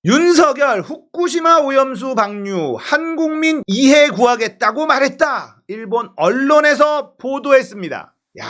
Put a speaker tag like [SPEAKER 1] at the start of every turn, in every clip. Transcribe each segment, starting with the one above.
[SPEAKER 1] 윤석열 후쿠시마 오염수 방류 한국민 이해 구하겠다고 말했다. 일본 언론에서 보도했습니다. 야,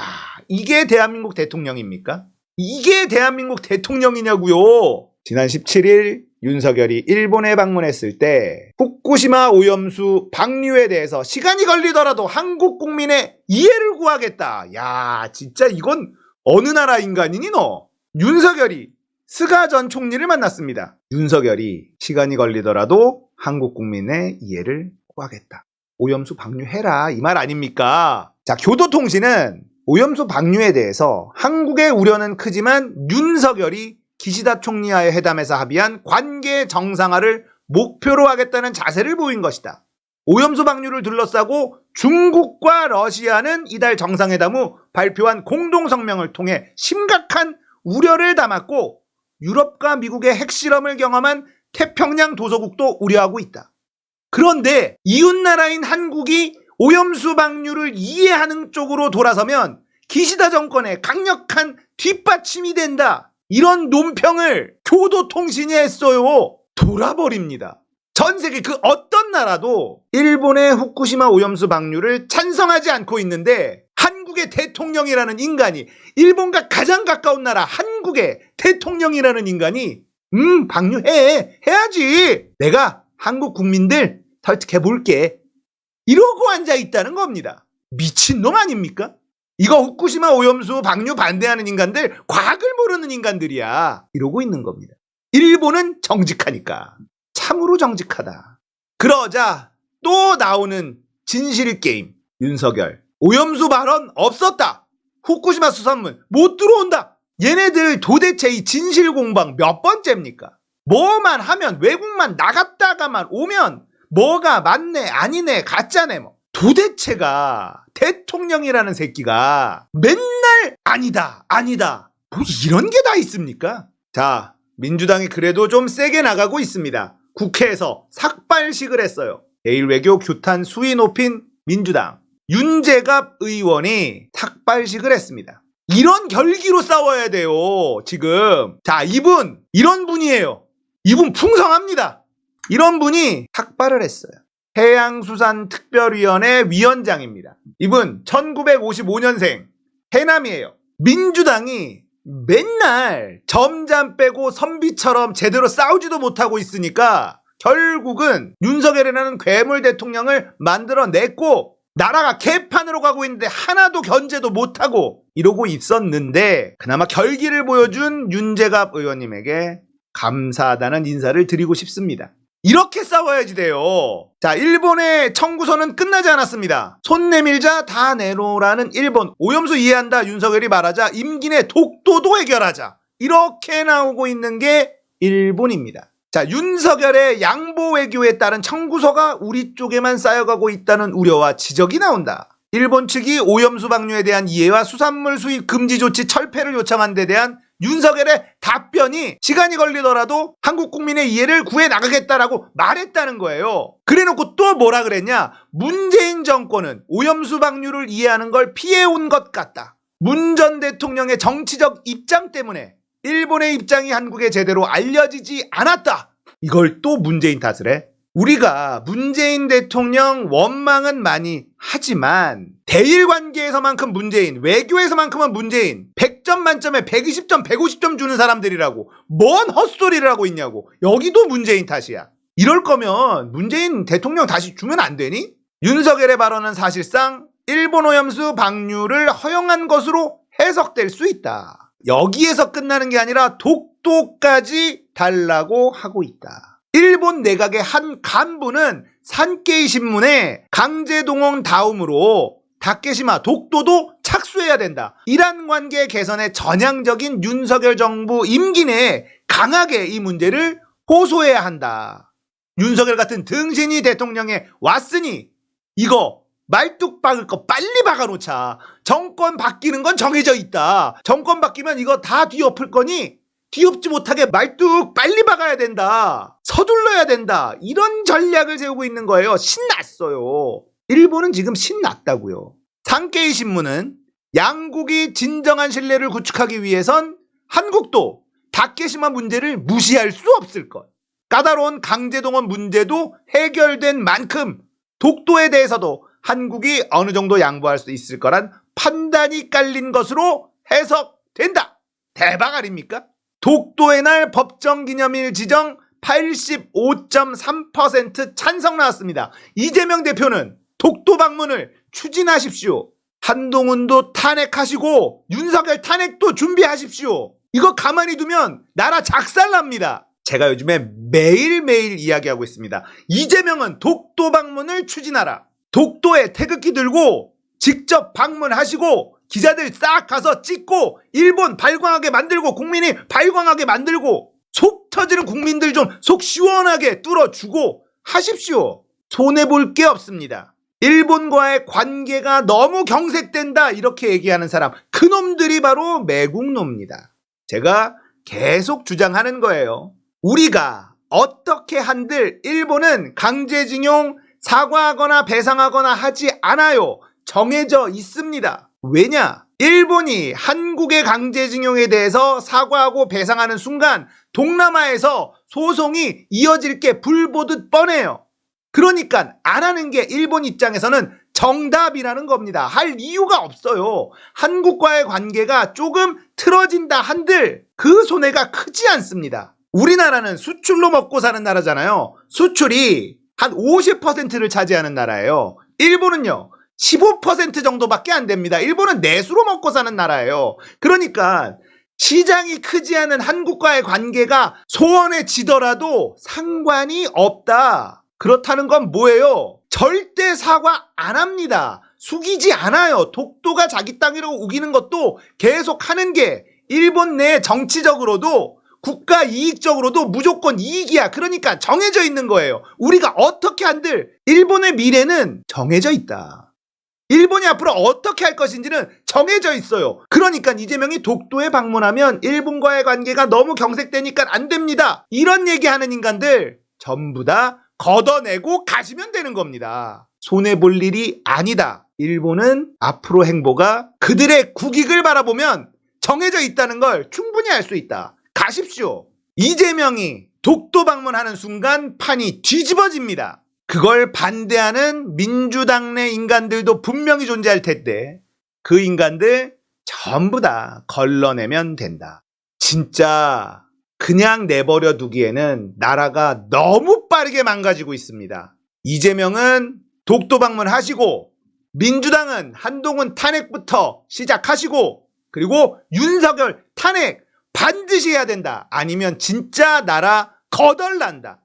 [SPEAKER 1] 이게 대한민국 대통령입니까? 이게 대한민국 대통령이냐고요? 지난 17일 윤석열이 일본에 방문했을 때 후쿠시마 오염수 방류에 대해서 시간이 걸리더라도 한국 국민의 이해를 구하겠다. 야, 진짜 이건 어느 나라 인간이니 너? 윤석열이 스가 전 총리를 만났습니다. 윤석열이 시간이 걸리더라도 한국 국민의 이해를 구하겠다. 오염수 방류해라 이 말 아닙니까? 자, 교도통신은 오염수 방류에 대해서 한국의 우려는 크지만 윤석열이 기시다 총리와의 회담에서 합의한 관계 정상화를 목표로 하겠다는 자세를 보인 것이다. 오염수 방류를 둘러싸고 중국과 러시아는 이달 정상회담 후 발표한 공동성명을 통해 심각한 우려를 담았고 유럽과 미국의 핵실험을 경험한 태평양 도서국도 우려하고 있다. 그런데 이웃나라인 한국이 오염수 방류를 이해하는 쪽으로 돌아서면 기시다 정권의 강력한 뒷받침이 된다. 이런 논평을 교도통신이 했어요. 돌아버립니다. 전 세계 그 어떤 나라도 일본의 후쿠시마 오염수 방류를 찬성하지 않고 있는데 한국의 대통령이라는 인간이 일본과 가장 가까운 나라 한국의 대통령이라는 인간이 방류해야지. 내가 한국 국민들 설득해 볼게. 이러고 앉아 있다는 겁니다. 미친놈 아닙니까? 이거 후쿠시마 오염수 방류 반대하는 인간들 과학을 모르는 인간들이야. 이러고 있는 겁니다. 일본은 정직하니까. 참으로 정직하다. 그러자 또 나오는 진실 게임. 윤석열. 오염수 발언 없었다. 후쿠시마 수산물 못 들어온다. 얘네들 도대체 이 진실 공방 몇 번째입니까? 뭐만 하면 외국만 나갔다가만 오면 뭐가 맞네 아니네 가짜네 뭐. 도대체가 대통령이라는 새끼가 맨날 아니다 뭐 이런 게 다 있습니까? 자, 민주당이 그래도 좀 세게 나가고 있습니다. 국회에서 삭발식을 했어요. 내일 외교 규탄 수위 높인 민주당 윤재갑 의원이 삭발식을 했습니다. 이런 결기로 싸워야 돼요 지금. 자, 이분 이런 분이에요. 이분 풍성합니다. 이런 분이 삭발을 했어요. 해양수산특별위원회 위원장입니다. 이분 1955년생 해남이에요. 민주당이 맨날 점잠 빼고 선비처럼 제대로 싸우지도 못하고 있으니까 결국은 윤석열이라는 괴물 대통령을 만들어냈고 나라가 개판으로 가고 있는데 하나도 견제도 못하고 이러고 있었는데 그나마 결기를 보여준 윤재갑 의원님에게 감사하다는 인사를 드리고 싶습니다. 이렇게 싸워야지 돼요. 자, 일본의 청구서는 끝나지 않았습니다. 손 내밀자 다 내놓으라는 일본. 오염수 이해한다 윤석열이 말하자 임기 내 독도도 해결하자. 이렇게 나오고 있는 게 일본입니다. 자, 윤석열의 양보 외교에 따른 청구서가 우리 쪽에만 쌓여가고 있다는 우려와 지적이 나온다. 일본 측이 오염수 방류에 대한 이해와 수산물 수입 금지 조치 철폐를 요청한 데 대한 윤석열의 답변이 시간이 걸리더라도 한국 국민의 이해를 구해 나가겠다라고 말했다는 거예요. 그래놓고 또 뭐라 그랬냐? 문재인 정권은 오염수 방류를 이해하는 걸 피해온 것 같다. 문 전 대통령의 정치적 입장 때문에 일본의 입장이 한국에 제대로 알려지지 않았다. 이걸 또 문재인 탓을 해? 우리가 문재인 대통령 원망은 많이 하지만 대일관계에서만큼 문재인, 외교에서만큼은 문재인 100점 만점에 120점, 150점 주는 사람들이라고 뭔 헛소리를 하고 있냐고. 여기도 문재인 탓이야. 이럴 거면 문재인 대통령 다시 주면 안 되니? 윤석열의 발언은 사실상 일본 오염수 방류를 허용한 것으로 해석될 수 있다. 여기에서 끝나는 게 아니라 독도까지 달라고 하고 있다. 일본 내각의 한 간부는 산케이 신문에 강제동원 다음으로 다케시마 독도도 착수해야 된다. 이란 관계 개선에 전향적인 윤석열 정부 임기 내에 강하게 이 문제를 호소해야 한다. 윤석열 같은 등신이 대통령에 왔으니 이거 말뚝 박을 거 빨리 박아놓자. 정권 바뀌는 건 정해져 있다. 정권 바뀌면 이거 다 뒤엎을 거니 뒤엎지 못하게 말뚝 빨리 박아야 된다. 서둘러야 된다. 이런 전략을 세우고 있는 거예요. 신났어요. 일본은 지금 신났다고요. 산케이 신문은 양국이 진정한 신뢰를 구축하기 위해선 한국도 다케시마 문제를 무시할 수 없을 것. 까다로운 강제동원 문제도 해결된 만큼 독도에 대해서도 한국이 어느 정도 양보할 수 있을 거란 판단이 깔린 것으로 해석된다. 대박 아닙니까? 독도의 날 법정기념일 지정 85.3% 찬성 나왔습니다. 이재명 대표는 독도 방문을 추진하십시오. 한동훈도 탄핵하시고 윤석열 탄핵도 준비하십시오. 이거 가만히 두면 나라 작살납니다. 제가 요즘에 매일매일 이야기하고 있습니다. 이재명은 독도 방문을 추진하라. 독도에 태극기 들고 직접 방문하시고 기자들 싹 가서 찍고 일본 발광하게 만들고 국민이 발광하게 만들고 속 터지는 국민들 좀 속 시원하게 뚫어주고 하십시오. 손해볼 게 없습니다. 일본과의 관계가 너무 경색된다 이렇게 얘기하는 사람, 그놈들이 바로 매국노입니다. 제가 계속 주장하는 거예요. 우리가 어떻게 한들 일본은 강제징용 사과하거나 배상하거나 하지 않아요. 정해져 있습니다. 왜냐? 일본이 한국의 강제징용에 대해서 사과하고 배상하는 순간 동남아에서 소송이 이어질 게 불보듯 뻔해요. 그러니까 안 하는 게 일본 입장에서는 정답이라는 겁니다. 할 이유가 없어요. 한국과의 관계가 조금 틀어진다 한들 그 손해가 크지 않습니다. 우리나라는 수출로 먹고 사는 나라잖아요. 수출이 한 50%를 차지하는 나라예요. 일본은요 15% 정도밖에 안 됩니다. 일본은 내수로 먹고 사는 나라예요. 그러니까 시장이 크지 않은 한국과의 관계가 소원해지더라도 상관이 없다. 그렇다는 건 뭐예요? 절대 사과 안 합니다. 숙이지 않아요. 독도가 자기 땅이라고 우기는 것도 계속 하는 게 일본 내 정치적으로도 국가 이익적으로도 무조건 이익이야. 그러니까 정해져 있는 거예요. 우리가 어떻게 한들 일본의 미래는 정해져 있다. 일본이 앞으로 어떻게 할 것인지는 정해져 있어요. 그러니까 이재명이 독도에 방문하면 일본과의 관계가 너무 경색되니까 안 됩니다. 이런 얘기하는 인간들 전부 다 걷어내고 가시면 되는 겁니다. 손해볼 일이 아니다. 일본은 앞으로 행보가 그들의 국익을 바라보면 정해져 있다는 걸 충분히 알 수 있다. 가십시오. 이재명이 독도 방문하는 순간 판이 뒤집어집니다. 그걸 반대하는 민주당 내 인간들도 분명히 존재할 텐데 그 인간들 전부 다 걸러내면 된다. 진짜 그냥 내버려 두기에는 나라가 너무 빠르게 망가지고 있습니다. 이재명은 독도 방문하시고 민주당은 한동훈 탄핵부터 시작하시고 그리고 윤석열 탄핵 반드시 해야 된다. 아니면 진짜 나라 거덜난다.